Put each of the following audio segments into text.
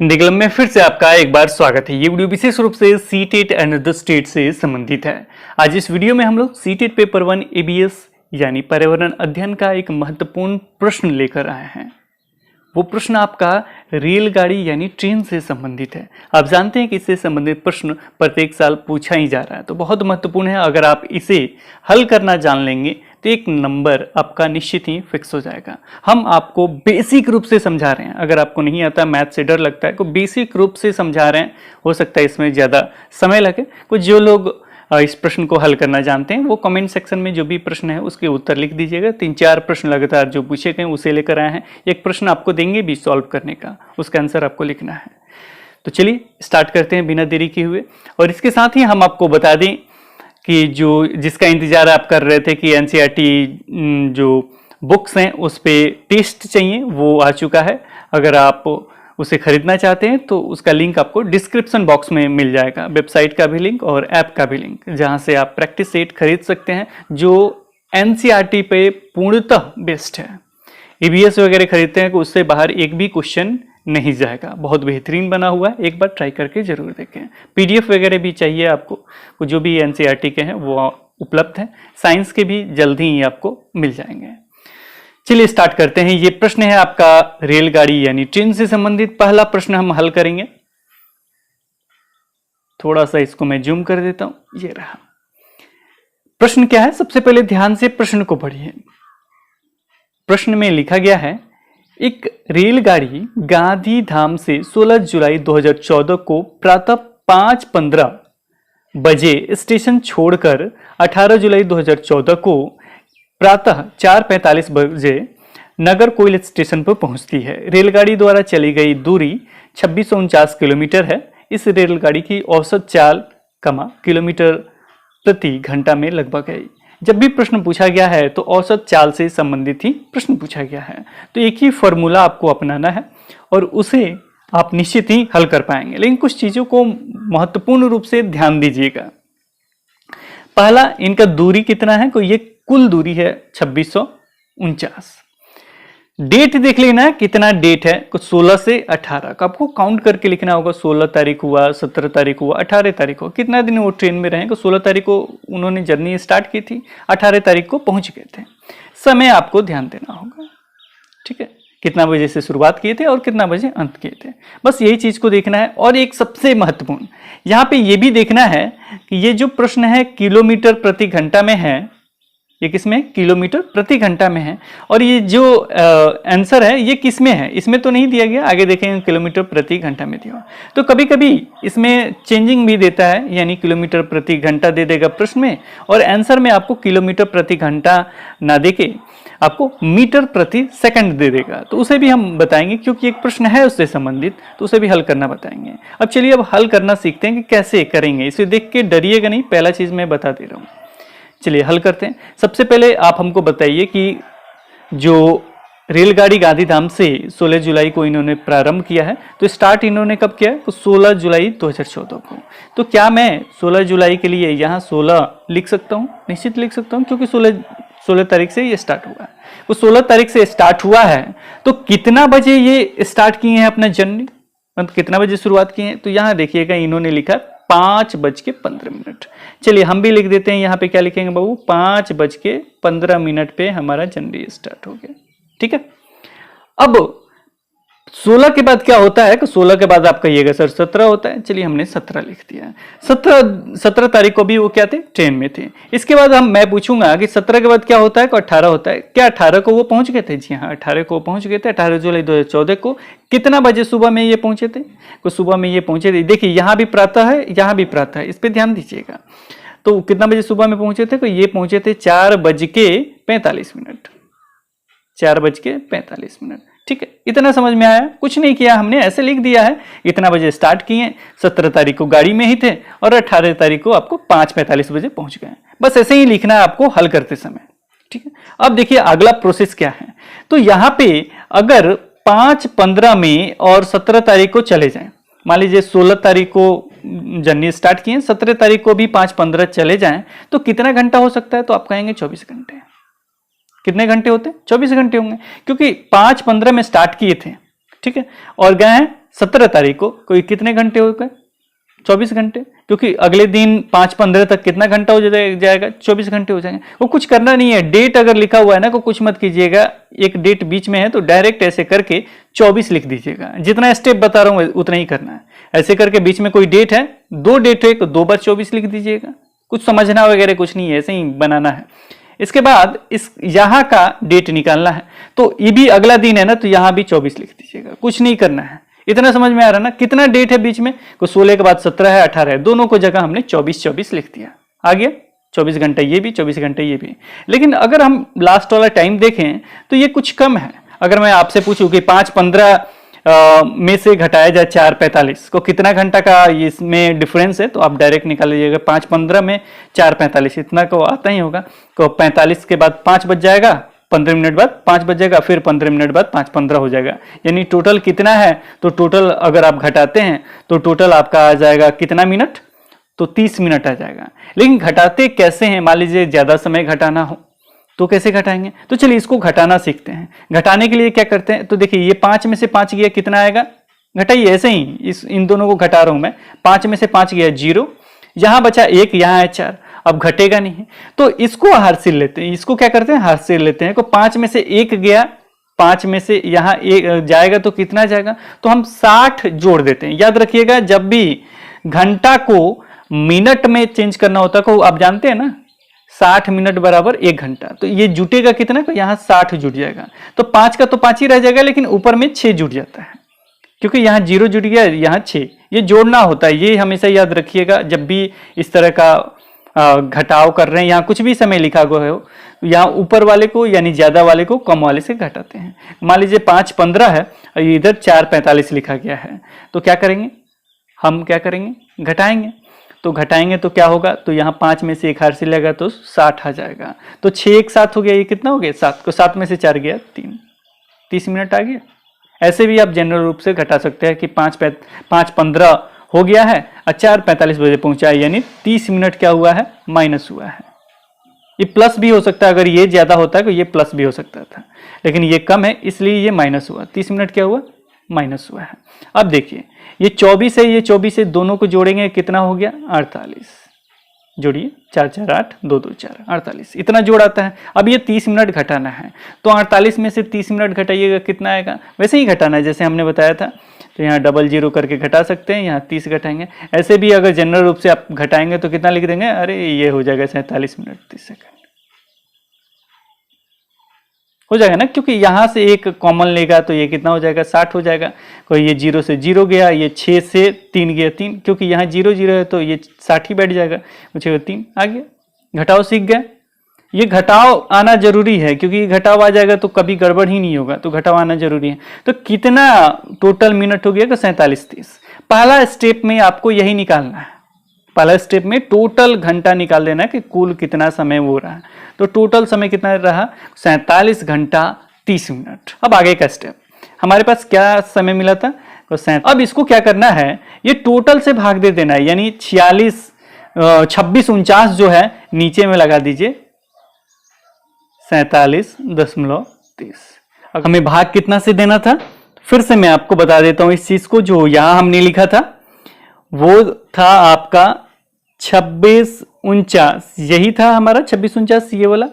Hindi club में फिर से आपका एक बार स्वागत है। ये वीडियो विशेष रूप से सीटेट एंड अदर स्टेट से संबंधित है। आज इस वीडियो में हम लोग सीटेट पेपर 1 एबीएस यानी पर्यावरण अध्ययन का एक महत्वपूर्ण प्रश्न लेकर आए हैं। वो प्रश्न आपका रेलगाड़ी यानी ट्रेन से संबंधित है। आप जानते हैं कि इससे संबंधित प्रश्न प्रत्येक साल पूछा ही जा रहा है, तो बहुत महत्वपूर्ण है। अगर आप इसे हल करना जान लेंगे तो एक नंबर आपका निश्चित ही फिक्स हो जाएगा। हम आपको बेसिक रूप से समझा रहे हैं। अगर आपको नहीं आता, मैथ से डर लगता है, तो बेसिक रूप से समझा रहे हैं। हो सकता है इसमें ज़्यादा समय लगे। कुछ जो लोग इस प्रश्न को हल करना जानते हैं वो कमेंट सेक्शन में जो भी प्रश्न है उसके उत्तर लिख दीजिएगा। 3-4 प्रश्न लगातार जो पूछे गए उसे लेकर आए हैं। एक प्रश्न आपको देंगे भी सॉल्व करने का, उसका आंसर आपको लिखना है। तो चलिए स्टार्ट करते हैं बिना देरी किए हुए। और इसके साथ ही हम आपको बता दें कि जिसका इंतजार आप कर रहे थे कि एनसीईआरटी जो बुक्स हैं उस पर टेस्ट चाहिए, वो आ चुका है। अगर आप उसे खरीदना चाहते हैं तो उसका लिंक आपको डिस्क्रिप्शन बॉक्स में मिल जाएगा। वेबसाइट का भी लिंक और ऐप का भी लिंक, जहां से आप प्रैक्टिस सेट खरीद सकते हैं जो एनसीईआरटी पे पूर्णतः बेस्ट है। ईवीएस वगैरह खरीदते हैं तो उससे बाहर एक भी क्वेश्चन नहीं जाएगा। बहुत बेहतरीन बना हुआ है, एक बार ट्राई करके जरूर देखें। पीडीएफ वगैरह भी चाहिए आपको, जो भी एनसीईआरटी के हैं वो उपलब्ध हैं। साइंस के भी जल्दी ही आपको मिल जाएंगे। चलिए स्टार्ट करते हैं। ये प्रश्न है आपका रेलगाड़ी यानी ट्रेन से संबंधित। पहला प्रश्न हम हल करेंगे। थोड़ा सा इसको मैं जूम कर देता हूं, ये रहा। प्रश्न क्या है, सबसे पहले ध्यान से प्रश्न को पढ़िए। प्रश्न में लिखा गया है, एक रेलगाड़ी गांधीधाम से 16 जुलाई 2014 को प्रातः 5:15 बजे स्टेशन छोड़कर 18 जुलाई 2014 को प्रातः 4:45 बजे नगर कोइल स्टेशन पर पहुंचती है। रेलगाड़ी द्वारा चली गई दूरी 2649 किलोमीटर है। इस रेलगाड़ी की औसत चाल किलोमीटर प्रति घंटा में लगभग है। जब भी प्रश्न पूछा गया है तो औसत चाल से संबंधित ही प्रश्न पूछा गया है, तो एक ही फॉर्मूला आपको अपनाना है और उसे आप निश्चित ही हल कर पाएंगे। लेकिन कुछ चीजों को महत्वपूर्ण रूप से ध्यान दीजिएगा। पहला, इनका दूरी कितना है, तो ये कुल दूरी है 2649। डेट देख लेना, कितना डेट है, कुछ 16 से 18 का आपको काउंट करके लिखना होगा। 16 तारीख हुआ, 17 तारीख हुआ, 18 तारीख हुआ। कितना दिन वो ट्रेन में रहे, 16 तारीख को उन्होंने जर्नी स्टार्ट की थी, 18 तारीख को पहुंच गए थे। समय आपको ध्यान देना होगा, ठीक है, कितना बजे से शुरुआत किए थे और कितना बजे अंत किए थे। बस यही चीज को देखना है। और एक सबसे महत्वपूर्ण यहाँ पे ये भी देखना है कि ये जो प्रश्न है किलोमीटर प्रति घंटा में है, ये किसमें, किलोमीटर प्रति घंटा में है। और ये जो आंसर है ये किस में है, इसमें तो नहीं दिया गया, आगे देखेंगे किलोमीटर प्रति घंटा में दिया। तो कभी कभी इसमें चेंजिंग भी देता है, यानी किलोमीटर प्रति घंटा दे देगा प्रश्न में, और आंसर में आपको किलोमीटर प्रति घंटा ना देके आपको मीटर प्रति सेकंड दे देगा। तो उसे भी हम बताएंगे, क्योंकि एक प्रश्न है उससे संबंधित, तो उसे भी हल करना बताएंगे। अब चलिए अब हल करना सीखते हैं कि कैसे करेंगे। इसे देख के डरिएगा नहीं, पहला चीज मैं बता दे रहा हूँ। चलिए हल करते हैं। सबसे पहले आप हमको बताइए कि जो रेलगाड़ी गांधीधाम से 16 जुलाई को इन्होंने प्रारंभ किया है, तो स्टार्ट इन्होंने कब किया है, तो 16 जुलाई 2014 को। तो क्या मैं 16 जुलाई के लिए यहाँ 16 लिख सकता हूँ? निश्चित लिख सकता हूँ, क्योंकि 16 तारीख से ये स्टार्ट हुआ है। वो 16 तारीख से स्टार्ट हुआ है, तो कितना बजे ये स्टार्ट किए हैं अपना जर्नी, मतलब कितना बजे शुरुआत की है, तो यहाँ देखिएगा इन्होंने लिखा 5:15। चलिए हम भी लिख देते हैं। यहाँ पे क्या लिखेंगे बाबू, 5:15 पे हमारा जर्नी स्टार्ट हो गया, ठीक है। अब 16 के बाद क्या होता है, 16 के बाद आप कहिएगा सर 17 होता है। चलिए हमने 17 लिख दिया है। 17 तारीख को भी वो क्या थे, ट्रेन में थे। इसके बाद मैं पूछूंगा कि 17 के बाद क्या होता है, को 18 होता है। क्या 18 को वो पहुंच गए थे? जी हाँ, 18 को पहुंच गए थे। 18 जुलाई 2014 को कितना बजे सुबह में ये पहुंचे थे, तो सुबह में ये पहुंचे थे। देखिए यहाँ भी प्रातः है, यहाँ भी प्रातः है, इस पर ध्यान दीजिएगा। तो कितना बजे सुबह में पहुंचे थे, तो ये पहुंचे थे 4:45। 4:45, ठीक है। इतना समझ में आया? कुछ नहीं किया हमने, ऐसे लिख दिया है। इतना बजे स्टार्ट किए, 17 तारीख को गाड़ी में ही थे और 18 तारीख को आपको 5:45 बजे पहुंच गए। बस ऐसे ही लिखना है आपको हल करते समय, ठीक है। अब देखिए अगला प्रोसेस क्या है। तो यहाँ पे अगर 5:15 में और 17 तारीख को चले जाएं, मान लीजिए 16 तारीख को जर्नी स्टार्ट किए, 17 तारीख को भी 5:15 चले जाएं, तो कितना घंटा हो सकता है, तो आप कहेंगे 24 घंटे। कितने घंटे होते हैं? 24 घंटे होंगे, क्योंकि 5:15 में स्टार्ट किए थे ठीक है, और गए हैं 17 तारीख को, कोई कितने घंटे हो गए? 24 घंटे, क्योंकि अगले दिन 5-15 तक कितना घंटा हो जाएगा? 24 घंटे हो जाएंगे। वो कुछ करना नहीं है, डेट अगर लिखा हुआ है ना, को कुछ मत कीजिएगा, एक डेट बीच में है तो डायरेक्ट ऐसे करके 24 लिख दीजिएगा। जितना स्टेप बता रहा हूं उतना ही करना है। ऐसे करके बीच में कोई डेट है, 2 डेट है तो 2 बार 24 लिख दीजिएगा। कुछ समझना वगैरह कुछ नहीं है, ऐसे ही बनाना है। इसके बाद इस यहाँ का डेट निकालना है, तो ये भी अगला दिन है ना, तो यहाँ भी 24 लिख दीजिएगा। कुछ नहीं करना है, इतना समझ में आ रहा ना? कितना डेट है बीच में? को 16 के बाद 17 है, 18 है, दोनों को जगह हमने 24 लिख दिया। आ गया 24 घंटे ये भी, 24 घंटे ये भी। लेकिन अगर हम लास्ट वाला टाइम देखें तो ये कुछ कम है। अगर मैं आपसे पूछूं कि 5-15 में से घटाया जाए 4-45 को कितना घंटा का इसमें डिफरेंस है, तो आप डायरेक्ट निकाल लीजिएगा। 5-15 में 4-45 इतना को आता ही होगा। तो 45 के बाद 5 बज जाएगा, 15 मिनट बाद 5 बज जाएगा, फिर 15 मिनट बाद 5-15 हो जाएगा। यानी टोटल कितना है? तो टोटल अगर आप घटाते हैं तो टोटल आपका आ जाएगा कितना मिनट? तो 30 मिनट आ जाएगा। लेकिन घटाते कैसे हैं? मान लीजिए ज्यादा समय घटाना हो तो कैसे घटाएंगे? तो चलिए इसको घटाना सीखते हैं। घटाने के लिए क्या करते हैं? तो देखिए ये 5 में से 5 गया, कितना आएगा? घटाइए ऐसे ही, इन दोनों को घटा रहा हूं मैं। 5 में से 5 गया 0, यहां बचा 1, यहां है 4, अब घटेगा नहीं। तो इसको हारसिल लेते हैं। इसको क्या करते हैं? हारसिल लेते हैं। को 5 में से 1 गया, 5 में से यहां 1 जाएगा तो कितना जाएगा? तो हम 60 जोड़ देते हैं। याद रखिएगा, जब भी घंटा को मिनट में चेंज करना होता है, आप जानते हैं ना, 60 मिनट बराबर 1 घंटा। तो ये जुटेगा कितना? तो यहाँ 60 जुट जाएगा। तो 5 का तो 5 ही रह जाएगा, लेकिन ऊपर में 6 जुट जाता है, क्योंकि यहाँ 0 जुट गया, यहाँ 6। ये जोड़ना होता है, ये हमेशा याद रखिएगा जब भी इस तरह का घटाव कर रहे हैं। यहाँ कुछ भी समय लिखा हुआ हो, यहाँ ऊपर वाले को यानी ज्यादा वाले को कम वाले से घटाते हैं। मान लीजिए 5-15 है और इधर 4-45 लिखा गया है, तो क्या करेंगे? हम क्या करेंगे? घटाएंगे। तो घटाएंगे तो क्या होगा? तो यहाँ 5 में से 1 हारसिल लेगा तो 60 आ जाएगा। तो 6 एक साथ हो गया, ये कितना हो गया? 7 को 7 में से 4 गया 3, 30 मिनट आ गया। ऐसे भी आप जनरल रूप से घटा सकते हैं कि 5-15 हो गया है और 4-45 बजे पहुंचा है, यानी 30 मिनट क्या हुआ है? माइनस हुआ है। ये प्लस भी हो सकता है, अगर ये ज्यादा होता है तो ये प्लस भी हो सकता था, लेकिन ये कम है इसलिए ये माइनस हुआ। 30 मिनट क्या हुआ? माइनस हुआ है। अब देखिए ये 24 है, ये 24 है, दोनों को जोड़ेंगे कितना हो गया? 48। जोड़िए, 4-4 8, 2-2 4, 48 इतना जोड़ आता है। अब ये 30 मिनट घटाना है, तो 48 में से 30 मिनट घटाइएगा, कितना आएगा? वैसे ही घटाना है जैसे हमने बताया था। तो यहाँ 00 करके घटा सकते हैं, यहाँ 30 घटाएंगे। ऐसे भी अगर जनरल रूप से आप घटाएंगे तो कितना लिख देंगे? अरे ये हो जाएगा 47 मिनट 30 सेकंड हो जाएगा ना, क्योंकि यहाँ से एक कॉमन लेगा तो ये कितना हो जाएगा? 60 हो जाएगा। कोई ये 0 से 0 गया, ये 6 से 3 गया 3, क्योंकि यहाँ 0-0 है तो ये 60 ही बैठ जाएगा, कुछ 3 आ गया। घटाव सीख गए। ये घटाव आना जरूरी है, क्योंकि घटाव आ जाएगा तो कभी गड़बड़ ही नहीं होगा, तो घटाव आना जरूरी है। तो कितना टोटल मिनट हो गया? 47-30। पहला स्टेप में आपको यही निकालना है। पहला स्टेप में टोटल घंटा निकाल देना है कि कुल कितना समय हो रहा है। तो टोटल समय कितना रहा? 47 घंटा 30 मिनट। अब आगे का स्टेप, हमारे पास क्या समय मिला था? अब इसको क्या करना है? ये टोटल से भाग दे देना है, यानी 26-49 जो है नीचे में लगा दीजिए 47.30। अब हमें भाग कितना से देना था? फिर से मैं आपको बता देता हूं इस चीज को। जो यहां हमने लिखा था वो था आपका 26-49, यही था हमारा 26-49 ये वाला।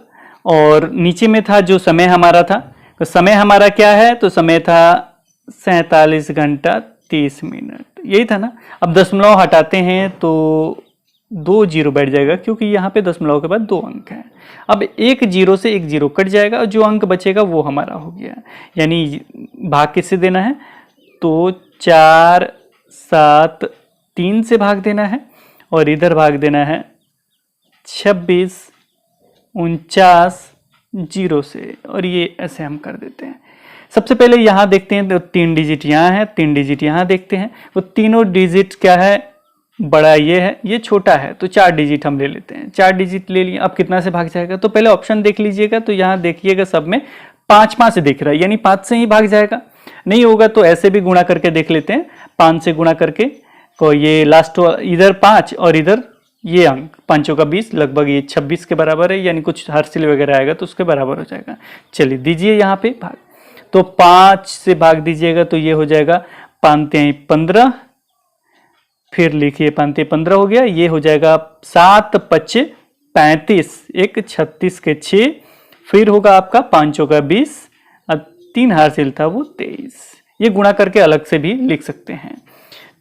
और नीचे में था जो समय हमारा था, तो समय हमारा क्या है? तो समय था 47 घंटा 30 मिनट, यही था ना। अब दशमलव हटाते हैं तो 2 0 बैठ जाएगा, क्योंकि यहाँ पे दशमलव के बाद 2 अंक है। अब 1 0 से 1 0 कट जाएगा और जो अंक बचेगा वो हमारा हो गया। यानी भाग किससे देना है? तो 4 7 3 से भाग देना है, और इधर भाग देना है 26-49 0 से, और ये ऐसे हम कर देते हैं। सबसे पहले यहाँ देखते हैं तो 3 डिजिट यहाँ है, 3 डिजिट यहाँ देखते हैं। वो तीनों डिजिट क्या है? बड़ा ये है, ये छोटा है, तो 4 डिजिट हम ले लेते हैं। 4 डिजिट ले लिए। अब कितना से भाग जाएगा? तो पहले ऑप्शन देख लीजिएगा, तो यहाँ देखिएगा सब में 5 से दिख रहा है, यानी 5 से ही भाग जाएगा। नहीं होगा तो ऐसे भी गुणा करके देख लेते हैं, 5 से गुणा करके। तो ये लास्ट इधर 5 और इधर ये अंक 5 का 20, लगभग ये 26 के बराबर है, यानी कुछ हर्सिल वगैरह आएगा तो उसके बराबर हो जाएगा। चलिए दीजिए यहाँ पे भाग। तो 5 से भाग दीजिएगा तो ये हो जाएगा 5 तिहाई 15, फिर लिखिए 5 तिहाई 15 हो गया, ये हो जाएगा 7 पच्चे 35, एक 36 के 6, फिर होगा आपका 5 का 20 और 3 हासिल था वो 23। ये गुणा करके अलग से भी लिख सकते हैं।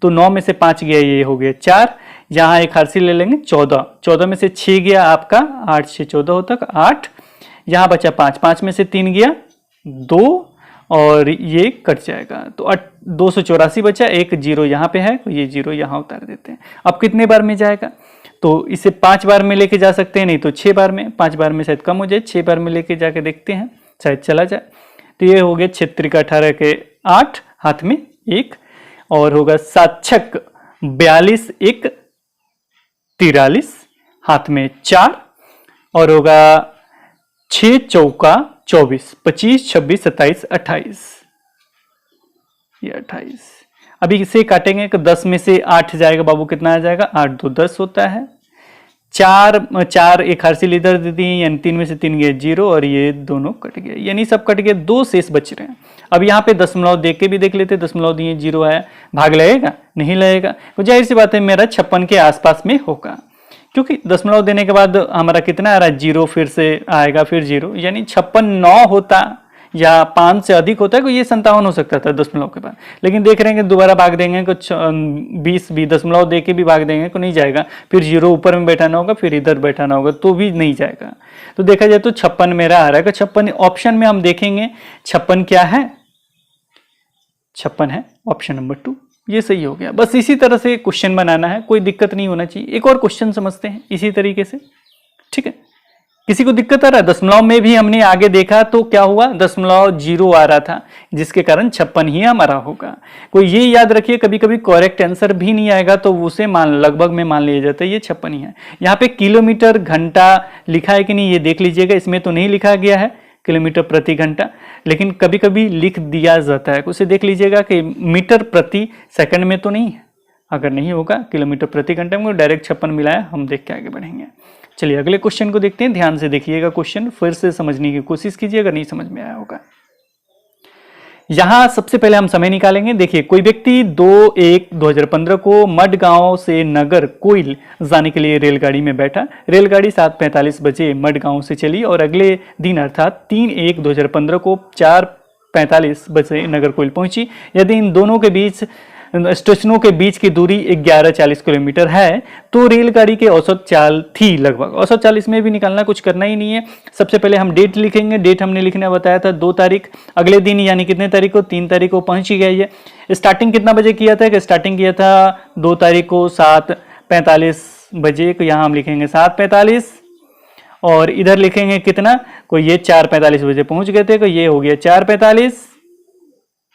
तो 9 में से 5 गया, ये हो गया 4, यहाँ एक हासिल ले लेंगे 14, 14 में से 6 गया आपका 8 से 14 होता 8, यहाँ बचा 5, 5 में से 3 गया 2 और ये कट जाएगा तो 284 बचा, एक जीरो यहाँ पे है तो ये जीरो यहाँ उतार देते हैं। अब कितने बार में जाएगा, तो इसे 5 बार में लेके जा सकते हैं, नहीं तो 6 बार में, 5 बार में शायद कम हो जाए, 6 बार में लेके जाके देखते हैं शायद चला जाए। तो ये हो गया 6 × 18 के 8, हाथ में 1, और होगा 7 छक 42 1 43, हाथ में 4, और होगा 6 चौका 24, 25 26 27 28, ये 28। अभी इसे काटेंगे तो 10 में से 8 जाएगा बाबू, कितना आ जाएगा 8 2 10 होता है। 4 एक हासिल इधर दे दी, यानी 3 में से 3 गए 0 और ये दोनों कट गए, यानी सब कट गए, 2 शेष बच रहे हैं। अब यहाँ पे दशमलव देख के भी देख लेते, दशमलव दिए 0 आया, भाग लगेगा नहीं लगेगा, तो जाहिर सी बात है मेरा 56 के आसपास में होगा, क्योंकि दशमलव देने के बाद हमारा कितना आ रहा है 0, फिर से आएगा फिर 0, यानी 56 9 होता या 5 से अधिक होता है, तो ये 57 हो सकता था दशमलव के बाद। लेकिन देख रहे हैं कि दोबारा भाग देंगे कुछ 20 भी दशमलव दे के भी भाग देंगे तो नहीं जाएगा, फिर 0 ऊपर में बैठाना होगा, फिर इधर बैठाना होगा तो भी नहीं जाएगा। तो देखा जाए तो 56 मेरा आ रहा है, तो 56 ऑप्शन में हम देखेंगे 56 क्या है, 56 है ऑप्शन नंबर 2, ये सही हो गया। बस इसी तरह से क्वेश्चन बनाना है, कोई दिक्कत नहीं होना चाहिए। एक और क्वेश्चन समझते हैं इसी तरीके से, ठीक है। किसी को दिक्कत आ रहा है, दशमलव में भी हमने आगे देखा तो क्या हुआ, दशमलव 0 आ रहा था, जिसके कारण 56 ही हमारा होगा। कोई ये याद रखिए, कभी कभी करेक्ट आंसर भी नहीं आएगा तो उसे लगभग में मान लिया जाता है ये 56 ही है। यहाँ पे किलोमीटर घंटा लिखा है कि नहीं ये देख लीजिएगा, इसमें तो नहीं लिखा गया है किलोमीटर प्रति घंटा, लेकिन कभी कभी लिख दिया जाता है, उसे देख लीजिएगा कि मीटर प्रति सेकंड में तो नहीं है। अगर नहीं होगा किलोमीटर प्रति घंटे में, डायरेक्ट 56 मिलाया, हम देख के आगे बढ़ेंगे। चलिए अगले क्वेश्चन को देखते हैं, ध्यान से देखिएगा क्वेश्चन, फिर से समझने की कोशिश कीजिए अगर नहीं समझ में आया होगा। यहां सबसे पहले हम समय निकालेंगे। देखिए कोई व्यक्ति 2/1/2015 को मडगांव से नगर कोइल जाने के लिए रेलगाड़ी में बैठा। रेलगाड़ी 7:45 बजे मडगांव से चली और अगले दिन अर्थात 3/1/2015 को 4:45 बजे नगर कोइल पहुंची। यदि इन दोनों के बीच स्टेशनों के बीच की दूरी 1140 किलोमीटर है तो रेलगाड़ी के औसत चाल थी लगभग। औसत चाल इसमें भी निकालना, कुछ करना ही नहीं है। सबसे पहले हम डेट लिखेंगे। डेट हमने लिखना बताया था 2 तारीख, अगले दिन यानी कितने तारीख को, 3 तारीख को पहुंच ही गई है। स्टार्टिंग कितना बजे किया था, कि स्टार्टिंग किया था 2 तारीख को 7:45 बजे, को यहाँ हम लिखेंगे 7:45 और इधर लिखेंगे कितना, को ये 4:45 बजे पहुंच गए थे, को ये हो गया 4:45,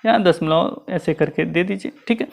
यहाँ दशमलव ऐसे करके दे दीजिए, ठीक है।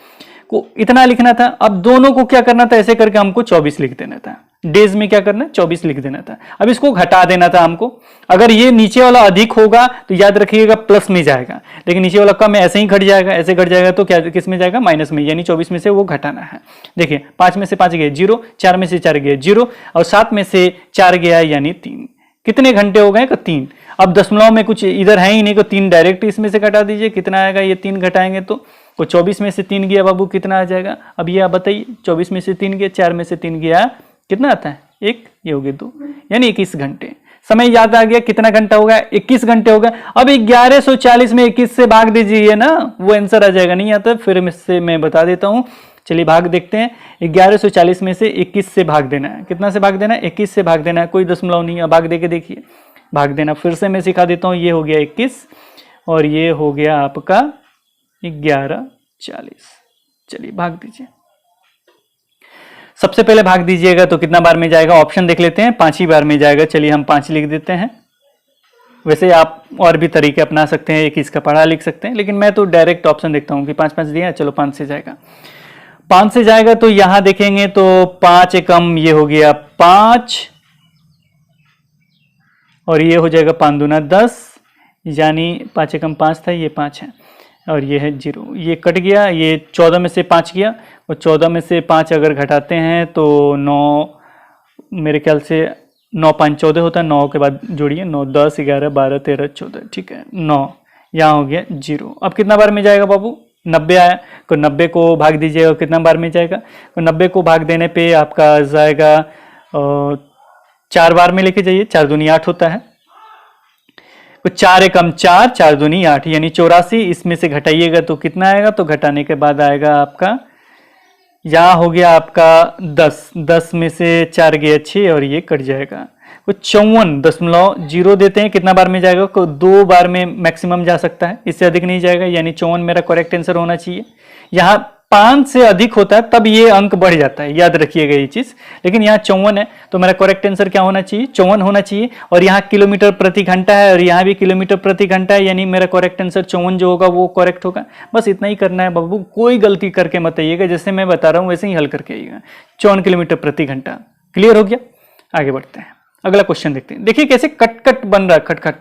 को इतना लिखना था। अब दोनों को क्या करना था, ऐसे करके हमको 24 लिख देना था। डेज में क्या करना है, 24 लिख देना था। अब इसको घटा देना था हमको। अगर ये नीचे वाला अधिक होगा तो याद रखिएगा प्लस में जाएगा, लेकिन नीचे वाला कम है, ऐसे ही घट जाएगा। ऐसे घट जाएगा तो क्या किस में जाएगा, माइनस में, यानी 24 में से वो घटाना है। देखिए 5 में से 5 गया 0, 4 में से 4 गया 0 और 7 में से 4 गया यानी 3। कितने घंटे हो गए, 3। अब दशमलव में कुछ इधर है ही नहीं, को 3 डायरेक्ट इसमें से घटा दीजिए, कितना आएगा, ये 3 घटाएंगे तो 24 में से 3 गया बाबू, कितना आ जाएगा। अब ये आप बताइए, 24 में से 3 गया, 4 में से 3 गया, कितना आता है 1, ये हो गए 2, यानी 21 घंटे। समय याद आ गया, कितना घंटा होगा, 21 घंटे होगा। अब 1140 में 21 से भाग दीजिए ना, वो आंसर आ जाएगा। नहीं आता फिर इससे मैं बता देता हूँ। चलिए भाग देखते हैं। 1140 में से 21 से भाग देना है। कितना से भाग देना है, 21 से भाग देना है, कोई दशमलव नहीं है। भाग दे के देखिए, भाग देना फिर से मैं सिखा देता हूँ। ये हो गया 21 और ये हो गया आपका 1140। चलिए भाग दीजिए। सबसे पहले भाग दीजिएगा तो कितना बार में जाएगा, ऑप्शन देख लेते हैं, 5 ही बार में जाएगा। चलिए हम 5 लिख देते हैं। वैसे आप और भी तरीके अपना सकते हैं, 21 का पढ़ा लिख सकते हैं, लेकिन मैं तो डायरेक्ट ऑप्शन देखता हूँ कि 5 दिया, चलो 5 से जाएगा। 5 से जाएगा तो यहां देखेंगे तो 5 एकम, ये हो गया 5 और ये हो जाएगा 5 दूना 10, यानी 5 एकम 5 था, ये 5 है और ये है 0, ये कट गया। ये 14 में से 5 गया और 14 में से 5 अगर घटाते हैं तो 9, मेरे ख्याल से 9 5 14 होता है। 9 के बाद जोड़िए, 9 10 11 12 13 14, ठीक है 9, यहाँ हो गया 0। अब कितना बार में जाएगा बाबू, 90 आया, तो 90 को भाग दीजिएगा, कितना बार में जाएगा, तो 90 को भाग देने पे आपका जाएगा 4 बार में लेके जाइए, 4 दूनी 8 होता है, तो 4 एकम 4, 4 दूनी 8 यानी 84। इसमें से घटाइएगा तो कितना आएगा, तो घटाने के बाद आएगा आपका, यहाँ हो गया आपका 10, 10 में से 4 गया 6 और ये कट जाएगा, तो 54.0 देते हैं, कितना बार में जाएगा, को 2 बार में मैक्सिमम जा सकता है, इससे अधिक नहीं जाएगा, यानी 54 मेरा करेक्ट आंसर होना चाहिए। यहाँ 5 से अधिक होता है तब ये अंक बढ़ जाता है, याद रखिएगा ये चीज, लेकिन यहाँ 54 है तो मेरा करेक्ट आंसर क्या होना चाहिए, 54 होना चाहिए। और यहाँ किलोमीटर प्रति घंटा है और यहाँ भी किलोमीटर प्रति घंटा है, यानी मेरा करेक्ट आंसर 54 जो होगा वो करेक्ट होगा। बस इतना ही करना है बाबू, कोई गलती करके मत आइएगा, जैसे मैं बता रहा हूँ वैसे ही हल करके आइएगा। 54 किलोमीटर प्रति घंटा, क्लियर हो गया। आगे बढ़ते हैं, अगला क्वेश्चन देखते हैं। देखिए कैसे कट कट बन रहा है, खटखट।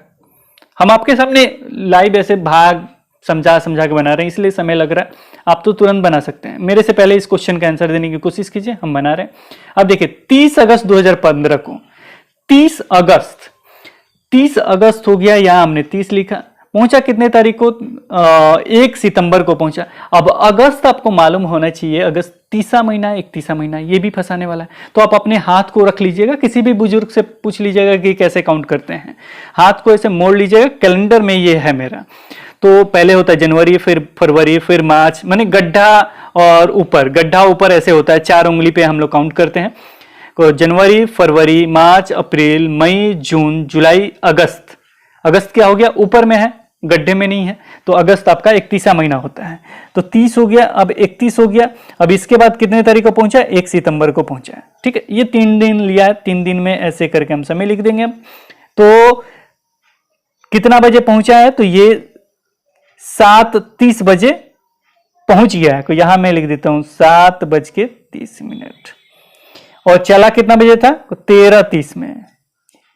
हम आपके सामने लाइव ऐसे भाग समझा के बना रहे हैं, इसलिए समय लग रहा है, आप तो तुरंत बना सकते हैं। मेरे से पहले इस क्वेश्चन का आंसर देने की कोशिश कीजिए, हम बना रहे हैं। अब देखिए 30 अगस्त 2015 को, 30 अगस्त हो गया, यहां हमने 30 लिखा, पहुंचा कितने तारीख को, 1 सितंबर को पहुंचा। अब अगस्त आपको मालूम होना चाहिए, अगस्त 30वां महीना, 31वां महीना, ये भी फंसाने वाला है। तो आप अपने हाथ को रख लीजिएगा, किसी भी बुजुर्ग से पूछ लीजिएगा कि कैसे काउंट करते हैं, हाथ को ऐसे मोड़ लीजिएगा। कैलेंडर में ये है मेरा, तो पहले होता है जनवरी, फिर फरवरी, फिर मार्च, माने गड्ढा और ऊपर, गड्ढा ऊपर ऐसे होता है, 4 उंगली पे हम लोग काउंट करते हैं। तो जनवरी, फरवरी, मार्च, अप्रैल, मई, जून, जुलाई, अगस्त। अगस्त क्या हो गया, ऊपर में है, गड्ढे में नहीं है, तो अगस्त आपका 31वां महीना होता है। तो 30 हो गया, अब 31 हो गया। अब इसके बाद कितने तारीख को पहुंचा, 1 सितंबर को पहुंचा है, ठीक है। ये 3 दिन लिया है, 3 दिन में ऐसे करके हम समय लिख देंगे। तो कितना बजे पहुंचा है, तो ये 7:30 बजे पहुंच गया है, तो यहां मैं लिख देता हूं 7:30। और चला कितना बजे था, 13:30 में।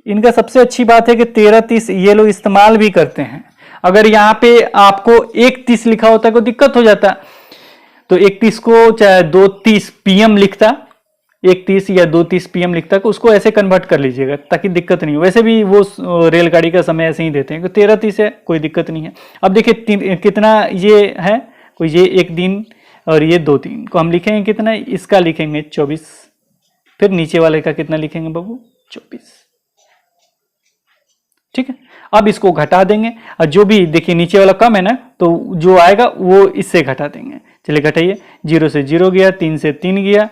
इनका सबसे अच्छी बात है कि 13:30 ये लोग इस्तेमाल भी करते हैं। अगर यहां पे आपको 1:30 लिखा होता तो दिक्कत हो जाता, तो 1:30 को चाहे 2:30 PM लिखता, 1:30 या 2:30 PM लिखता, तो उसको ऐसे कन्वर्ट कर लीजिएगा ताकि दिक्कत नहीं हो। वैसे भी वो रेलगाड़ी का समय ऐसे ही देते हैं, तो 13:30 है, कोई दिक्कत नहीं है। अब देखिए कितना ये है, तो ये 1 दिन और ये 2 दिन को हम लिखेंगे कितना, इसका लिखेंगे 24, फिर नीचे वाले का कितना लिखेंगे बाबू, 24, ठीक है। अब इसको घटा देंगे, और जो भी देखिए नीचे वाला कम है ना, तो जो आएगा वो इससे घटा देंगे। चलिए घटाइए, 0 से 0 गया, 3 से 3 गया,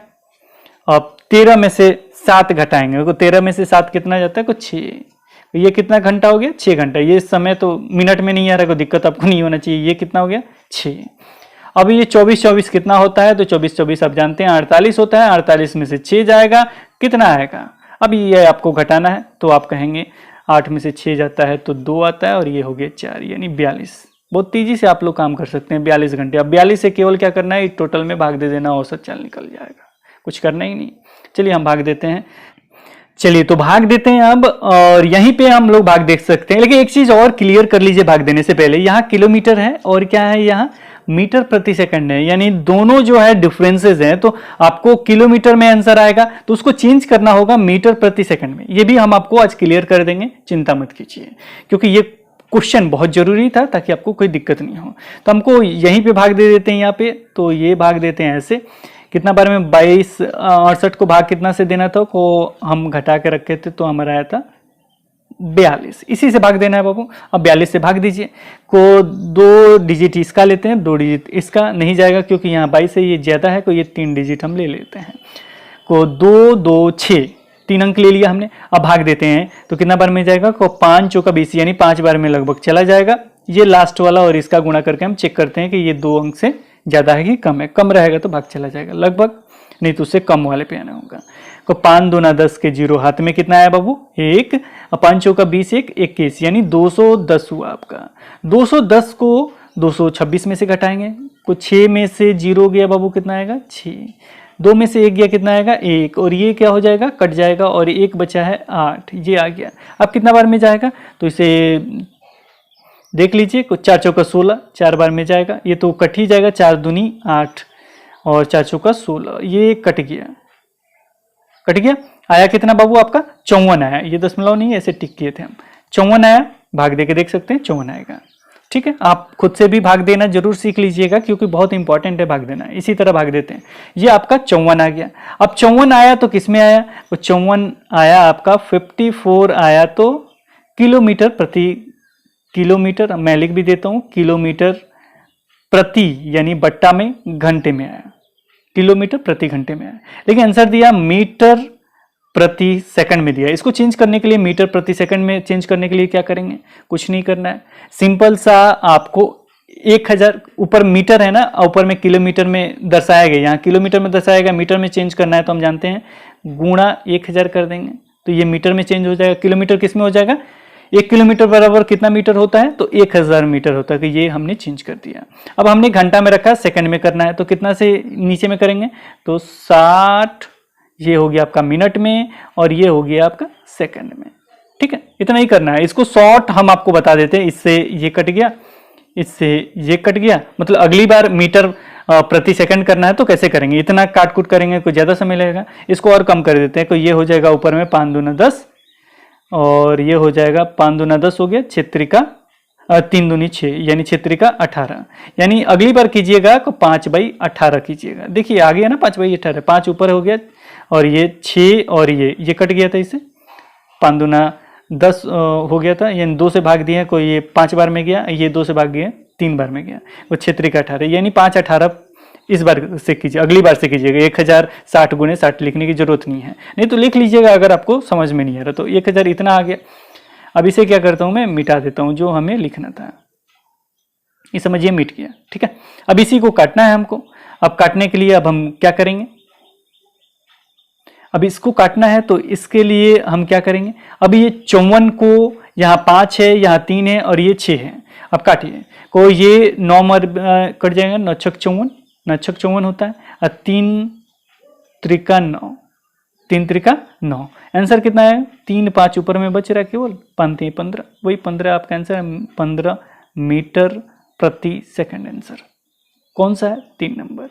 अब 13 में से 7 घटाएंगे, तो 13 में से 7 कितना जाता है, को 6। ये कितना घंटा हो गया, 6 घंटा। ये समय तो मिनट में नहीं आ रहा, कोई दिक्कत आपको नहीं होना चाहिए। ये कितना हो गया, 6। अब ये 24 कितना होता है, तो 24 आप जानते हैं 48 होता है। 48 में से 6 जाएगा, कितना आएगा। अब ये आपको घटाना है, तो आप कहेंगे 8 में से 6 जाता है तो 2 आता है, और ये हो गया 4, यानी 42। बहुत तेजी से आप लोग काम कर सकते हैं, 42 घंटे। अब 42 से केवल क्या करना है, टोटल में भाग दे देना, औसत चाल निकल जाएगा, कुछ करना ही नहीं। चलिए हम भाग देते हैं, चलिए तो भाग देते हैं अब, और यहीं पे हम लोग भाग देख सकते हैं। लेकिन एक चीज और क्लियर कर लीजिए भाग देने से पहले, यहाँ किलोमीटर है और क्या है, यहाँ मीटर प्रति सेकंड है, यानी दोनों जो है डिफरेंसेस हैं। तो आपको किलोमीटर में आंसर आएगा, तो उसको चेंज करना होगा मीटर प्रति सेकंड में। ये भी हम आपको आज क्लियर कर देंगे, चिंता मत कीजिए, क्योंककि ये क्वेश्चन बहुत जरूरी था ताकि आपको कोई दिक्कत नहीं हो। तो हमको यहीं पे भाग दे देते हैं, यहाँ पे तो ये भाग देते हैं ऐसे। कितना बार में 22 को भाग कितना से देना था, को हम घटा के रखे थे, तो हमारा आया था 42। इसी से भाग देना है बाबू। अब 42 से भाग दीजिए, को 2 डिजिट इसका लेते हैं, 2 डिजिट इसका नहीं जाएगा, क्योंकि यहाँ 22 से ये ज्यादा है, तो ये 3 डिजिट हम ले लेते हैं। को 2 2 6 3 अंक ले लिया हमने। अब भाग देते हैं, तो कितना बार में जाएगा, को 5 चौका 20, यानी 5 बार में लगभग चला जाएगा। ये लास्ट वाला और इसका गुणा करके हम चेक करते हैं कि ये 2 अंक से ज्यादा है कि कम है। कम रहेगा तो भाग चला जाएगा लगभग, नहीं तो उससे कम वाले पे आना होगा। को 5 दूना 10 के 0 हाथ में कितना आया बाबू, 1। 5 चौका 20, 1 21, यानी 210 हुआ आपका। 210 को 226 में से घटाएंगे, को 6 में से 0 गया बाबू, कितना आएगा, 6। 2 में से 1 गया, कितना आएगा, 1, और ये क्या हो जाएगा, कट जाएगा, और 1 बचा है 8, ये आ गया। अब कितना बार में जाएगा, तो इसे देख लीजिए, को 4 चौका 16, 4 बार में जाएगा। ये तो कट ही जाएगा, 4 दूनी 8 और 4 चौका 16, ये कट गया, कट गया। आया कितना बाबू आपका, 54 आया। ये दशमलव नहीं, ऐसे टिक किए थे हम, 54 आया। भाग दे के देख सकते हैं, 54 आएगा। ठीक है, आप खुद से भी भाग देना जरूर सीख लीजिएगा क्योंकि बहुत इंपॉर्टेंट है भाग देना। इसी तरह भाग देते हैं। ये आपका 54 आ गया। अब 54 आया तो किसमें आया? वो 54 आया आपका 54 आया तो किलोमीटर प्रति किलोमीटर, मैं लिख भी देता हूं किलोमीटर प्रति यानी बट्टा में घंटे में आया, किलोमीटर प्रति घंटे में आया। लेकिन आंसर दिया मीटर प्रति सेकंड में दिया। इसको चेंज करने के लिए, मीटर प्रति सेकंड में चेंज करने के लिए क्या करेंगे? कुछ नहीं करना है, सिंपल सा आपको 1000 ऊपर मीटर है ना, ऊपर में किलोमीटर में दर्शाया गया, यहाँ किलोमीटर में दर्शाया गया, मीटर में चेंज करना है तो हम जानते हैं गुणा 1000 कर देंगे तो ये मीटर में चेंज हो जाएगा। किलोमीटर किस में हो जाएगा? 1 किलोमीटर बराबर कितना मीटर होता है? तो 1000 मीटर होता है। कि ये हमने चेंज कर दिया। अब हमने घंटा में रखा, सेकंड में करना है तो कितना से नीचे में करेंगे? तो 60, ये हो गया आपका मिनट में और ये हो गया आपका सेकंड में। ठीक है, इतना ही करना है। इसको शॉर्ट हम आपको बता देते हैं। इससे ये कट गया, इससे ये कट गया, मतलब अगली बार मीटर प्रति सेकंड करना है तो कैसे करेंगे? इतना काट कूट करेंगे, कुछ ज्यादा समय लगेगा। इसको और कम कर देते हैं। तो ये हो जाएगा ऊपर में 5 दूना 10 और ये हो जाएगा 5 दूना 10 हो गया, 6 त्रिका 3 दूनी 6 यानी 6 त्रिका 18। यानी अगली बार कीजिएगा तो 5/18 कीजिएगा। देखिए आ गया ना 5/18, 5 ऊपर हो गया और ये 6 और ये कट गया था, इससे 5 दूना 10 हो गया था, यानी 2 से भाग दिया, कोई ये 5 बार में गया, ये 2 से भाग गया 3 बार में गया, वो 6 त्रिका 18 यानी 5/18 इस बार से कीजिए, अगली बार से कीजिएगा। 1060 गुणे 60 लिखने की जरूरत नहीं है, नहीं तो लिख लीजिएगा अगर आपको समझ में नहीं आ रहा तो। 1000 इतना आ गया। अब इसे क्या करता हूं मैं, मिटा देता हूं जो हमें लिखना था। ये समझिए मिट गया। ठीक है, अब इसी को काटना है हमको। अब काटने के लिए अब हम क्या करेंगे? अब इसको काटना है तो इसके लिए हम क्या करेंगे? अब ये 54 को यहाँ 5 है, यहाँ 3 है और ये 6 है। अब काटिए, को ये 9 कट जाएगा, 9 छक 54, 9 छक 54 होता है और 3 त्रिका 9, 3 त्रिका 9। आंसर कितना है? 3 5 ऊपर में बच रहा है केवल, 5 3 15, वही 15 आपका आंसर है। 15 मीटर प्रति सेकंड आंसर कौन सा है? 3 नंबर।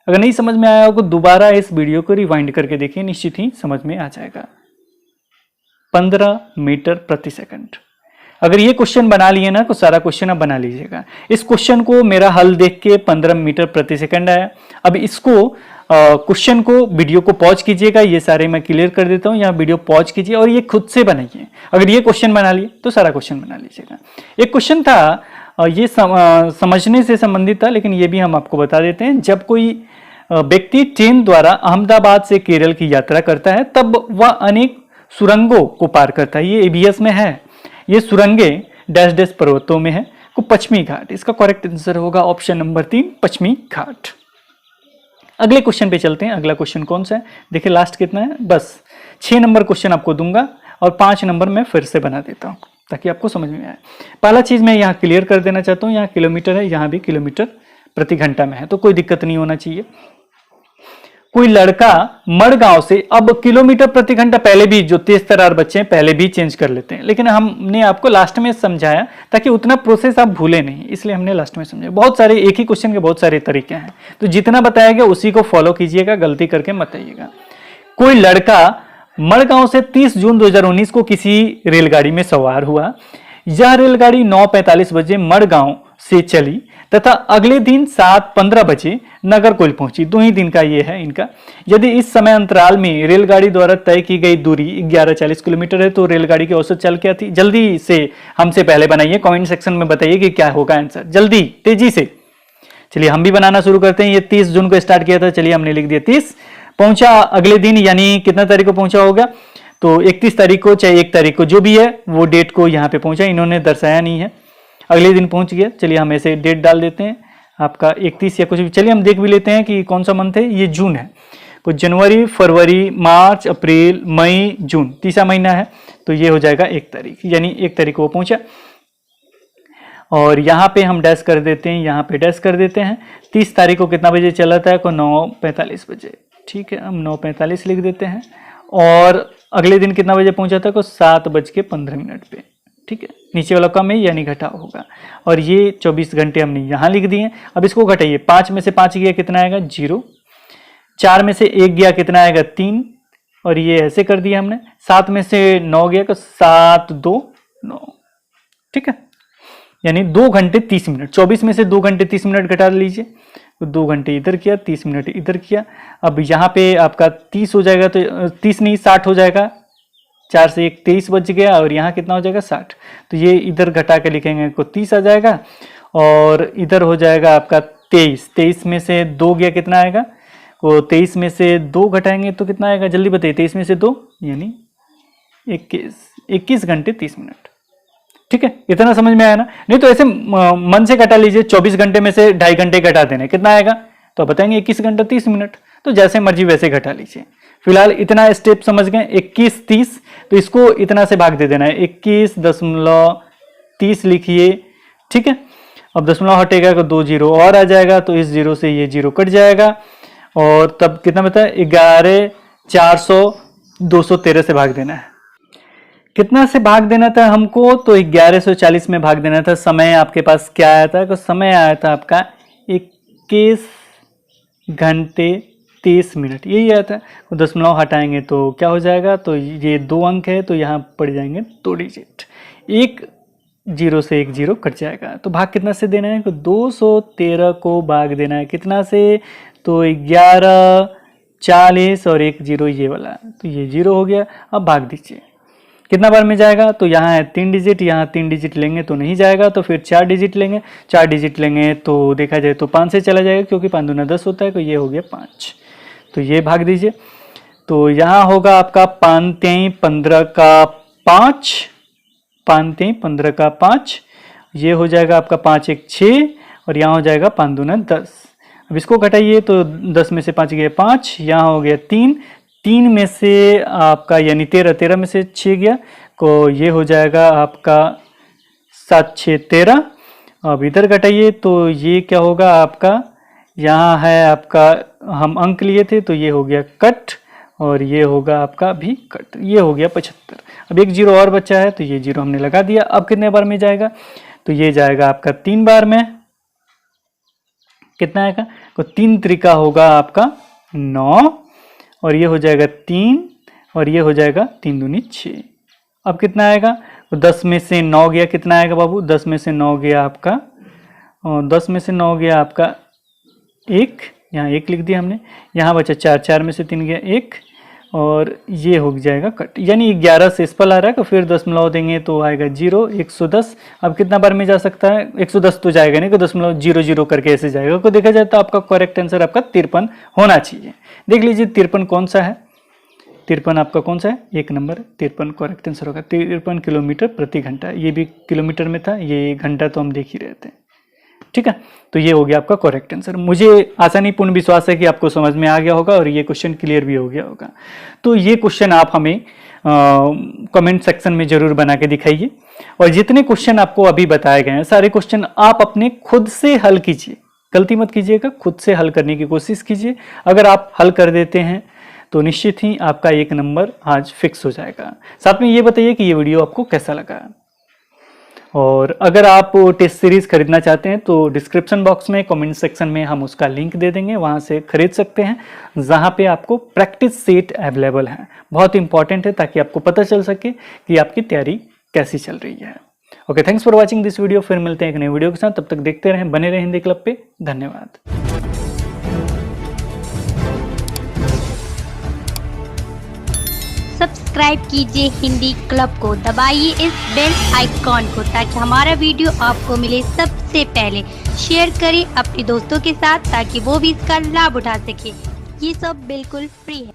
अगर नहीं समझ में आया हो तो दोबारा इस वीडियो को रिवाइंड करके देखिए, निश्चित ही समझ में आ जाएगा। 15 मीटर प्रति सेकंड। अगर ये क्वेश्चन बना लिए ना तो सारा क्वेश्चन आप बना लीजिएगा। इस क्वेश्चन को मेरा हल देख के 15 मीटर प्रति सेकंड आया। अब इसको क्वेश्चन को, वीडियो को पॉज कीजिएगा, ये सारे मैं क्लियर कर देता हूँ, यहाँ वीडियो पॉज कीजिए और ये खुद से बनाइए। अगर ये क्वेश्चन बना लिए तो सारा क्वेश्चन बना लीजिएगा। एक क्वेश्चन था, ये समझने से संबंधित था, लेकिन ये भी हम आपको बता देते हैं। जब कोई व्यक्ति ट्रेन द्वारा अहमदाबाद से केरल की यात्रा करता है तब वह अनेक सुरंगों को पार करता है। ये एबीएस में है। ये सुरंगे डैश डैश पर्वतों में है को पश्चिमी घाट। इसका करेक्ट आंसर होगा ऑप्शन नंबर 3 पश्चिमी घाट। अगले क्वेश्चन पे चलते हैं। अगला क्वेश्चन कौन सा है? देखिए लास्ट कितना है, बस 6 नंबर क्वेश्चन आपको दूंगा और 5 नंबर मैं फिर से बना देता हूँ ताकि आपको समझ में आए। पहला चीज मैं यहाँ क्लियर कर देना चाहता हूँ, यहाँ किलोमीटर है, यहाँ भी किलोमीटर प्रति घंटा में है, तो कोई दिक्कत नहीं होना चाहिए। कोई लड़का मड़गांव से, अब किलोमीटर प्रति घंटा पहले भी जो तेज तर्रार बच्चे हैं पहले भी चेंज कर लेते हैं, लेकिन हमने आपको लास्ट में समझाया ताकि उतना प्रोसेस आप भूले नहीं, इसलिए हमने लास्ट में समझाया। बहुत सारे एक ही क्वेश्चन के बहुत सारे तरीके हैं, तो जितना बताया गया उसी को फॉलो कीजिएगा, गलती करके मत आइएगा। कोई लड़का मड़गांव से 30 जून 2019 को किसी रेलगाड़ी में सवार हुआ। यह रेलगाड़ी 9:45 बजे मड़गांव से चली तथा अगले दिन 7:15 बजे नागरकोइल पहुंची। 2 ही दिन का ये है इनका। यदि इस समय अंतराल में रेलगाड़ी द्वारा तय की गई दूरी 1140 किलोमीटर है तो रेलगाड़ी की औसत चाल क्या थी? जल्दी से हमसे पहले बनाइए, कमेंट सेक्शन में बताइए कि क्या होगा आंसर, जल्दी तेजी से। चलिए हम भी बनाना शुरू करते हैं। ये 30 जून को स्टार्ट किया था, चलिए हमने लिख दिया 30। पहुंचा अगले दिन यानी कितना तारीख को पहुंचा होगा? तो 31 तारीख को, चाहे 1 तारीख को, जो भी है वो डेट को यहाँ पे पहुंचा, इन्होंने दर्शाया नहीं है। अगले दिन पहुंच गया। चलिए हम ऐसे डेट डाल देते हैं आपका 31 या कुछ भी। चलिए हम देख भी लेते हैं कि कौन सा मंथ है। ये जून है, तो जनवरी, फरवरी, मार्च, अप्रैल, मई, जून, तीसरा महीना है, तो ये हो जाएगा 1 तारीख, यानी 1 तारीख को वो पहुंचा। और यहाँ पे हम डैश कर देते हैं, यहाँ पे डैश कर देते हैं। 30 तारीख को कितना बजे चला था? को 9:45 बजे। ठीक है, हम 9:45 लिख देते हैं। और अगले दिन कितना बजे पहुंचा था? को 7:15 पे। ठीक है, नीचे वाला कम है यानी घटाव होगा। और ये 24 घंटे हमने यहाँ लिख दिए। अब इसको घटाइए, 5 में से 5 गया कितना आएगा? 0। 4 में से 1 गया कितना आएगा? 3। और ये ऐसे कर दिया हमने। 7 में से 9 गया तो 7 2 9। ठीक है, यानी 2 घंटे 30 मिनट। 24 में से 2 घंटे 30 मिनट घटा लीजिए, तो 2 घंटे इधर किया, 30 मिनट इधर किया। अब यहाँ पे आपका 30 हो जाएगा, तो 30 नहीं 60 हो जाएगा, 4 से 1 23 बच गया, और यहाँ कितना हो जाएगा 60। तो ये इधर घटा के लिखेंगे को 30 आ जाएगा, और इधर हो जाएगा आपका 23। 23 में से 2 गया, कितना आएगा, वो 23 में से 2 घटाएंगे तो कितना आएगा, जल्दी बताइए। 23 में से 2 यानी 21 घंटे 30 मिनट। ठीक है, इतना समझ में आया ना। नहीं तो ऐसे मन से घटा लीजिए, 24 घंटे में से 2.5 घंटे घटा देने, कितना आएगा, तो बताएंगे 21 घंटा 30 मिनट। तो जैसे मर्जी वैसे घटा लीजिए। फिलहाल इतना स्टेप समझ गए, 21 30, तो इसको इतना से भाग दे देना है, 21.30 लिखिए। ठीक है, अब दशमलव हटेगा तो 2 जीरो और आ जाएगा, तो इस जीरो से ये जीरो कट जाएगा, और तब कितना बता, 11 400 213 से भाग देना है। कितना से भाग देना था हमको, तो 1140 में भाग देना था। समय आपके पास क्या आया था, तो समय आया था आपका 21 घंटे 30 मिनट, यही आया था। तो दशमलव हटाएंगे तो क्या हो जाएगा, तो ये 2 अंक है, तो यहाँ पड़ जाएंगे 2 डिजिट, 1 जीरो से 1 जीरो कट जाएगा। तो भाग कितना से देना है, तो 213 को भाग देना है कितना से, तो 11 40 और 1 जीरो ये वाला, तो ये जीरो हो गया। अब भाग दीजिए, कितना बार में जाएगा, तो यहाँ है 3 डिजिट, यहाँ 3 डिजिट लेंगे तो नहीं जाएगा, तो फिर 4 डिजिट लेंगे। 4 डिजिट लेंगे तो देखा जाए तो 5 से चला जाएगा, क्योंकि 5 दूना 10 होता है, तो ये हो गया 5। तो ये भाग दीजिए, तो यहाँ होगा आपका 5 3 15 का 5, 5 3 15 का 5, ये हो जाएगा आपका 5 1 6, और यहाँ हो जाएगा 5 दूना 10। अब इसको घटाइए तो 10 में से 5 गया 5, यहाँ हो गया 3, 3 में से आपका यानी 13, 13 में से 6 गया, तो ये हो जाएगा आपका 7 6 13। अब इधर घटाइए तो ये क्या होगा आपका, यहाँ है आपका, हम अंक लिए थे तो ये हो गया कट, और ये होगा आपका भी कट, ये हो गया 75। अब 1 जीरो और बचा है, तो ये जीरो हमने लगा दिया। अब कितने बार में जाएगा, तो ये जाएगा आपका 3 बार में, कितना आएगा, तो 3 त्रिका होगा आपका 9, और ये हो जाएगा 3, और ये हो जाएगा 3 दूनी 6। अब कितना आएगा, तो 10 में से 9 गया, कितना आएगा बाबू, 10 में से 9 गया आपका, और 10 में से 9 गया आपका 1, यहाँ 1 लिख दिया हमने, यहाँ बचा 4, 4 में से 3 गया 1, और ये हो जाएगा कट, यानी 11 से स्पल आ रहा है, तो फिर दशमलव देंगे तो आएगा 0 110। अब कितना बार में जा सकता है, 110 तो जाएगा नहीं, तो दशमलव 0 0 करके ऐसे जाएगा। को देखा जाए तो आपका करेक्ट आंसर आपका 53 होना चाहिए। देख लीजिए 53 कौन सा है, 53 आपका कौन सा है, 1 नंबर 53 करेक्ट आंसर होगा। 53 किलोमीटर प्रति घंटा, ये भी किलोमीटर में था, ये घंटा तो हम देख ही रहे थे। ठीक है, तो ये हो गया आपका करेक्ट आंसर। मुझे आसानीपूर्ण विश्वास है कि आपको समझ में आ गया होगा, और ये क्वेश्चन क्लियर भी हो गया होगा। तो ये क्वेश्चन आप हमें कमेंट सेक्शन में जरूर बना के दिखाइए, और जितने क्वेश्चन आपको अभी बताए गए हैं सारे क्वेश्चन आप अपने खुद से हल कीजिए, गलती मत कीजिएगा, खुद से हल करने की कोशिश कीजिए। अगर आप हल कर देते हैं तो निश्चित ही आपका 1 नंबर आज फिक्स हो जाएगा। साथ में ये बताइए कि ये वीडियो आपको कैसा लगा, और अगर आप टेस्ट सीरीज खरीदना चाहते हैं तो डिस्क्रिप्शन बॉक्स में कमेंट सेक्शन में हम उसका लिंक दे देंगे, वहां से खरीद सकते हैं, जहां पे आपको प्रैक्टिस सेट अवेलेबल है। बहुत इंपॉर्टेंट है, ताकि आपको पता चल सके कि आपकी तैयारी कैसी चल रही है। Okay, thanks for watching this video. फिर मिलते हैं एक नए वीडियो के साथ, तब तक देखते रहें, बने रहें हिंदी क्लब पे। धन्यवाद। सब्सक्राइब कीजिए हिंदी क्लब को, दबाइए इस बेल आइकॉन को, ताकि हमारा वीडियो आपको मिले सबसे पहले। शेयर करें अपने दोस्तों के साथ, ताकि वो भी इसका लाभ उठा सके। ये सब बिल्कुल फ्री है।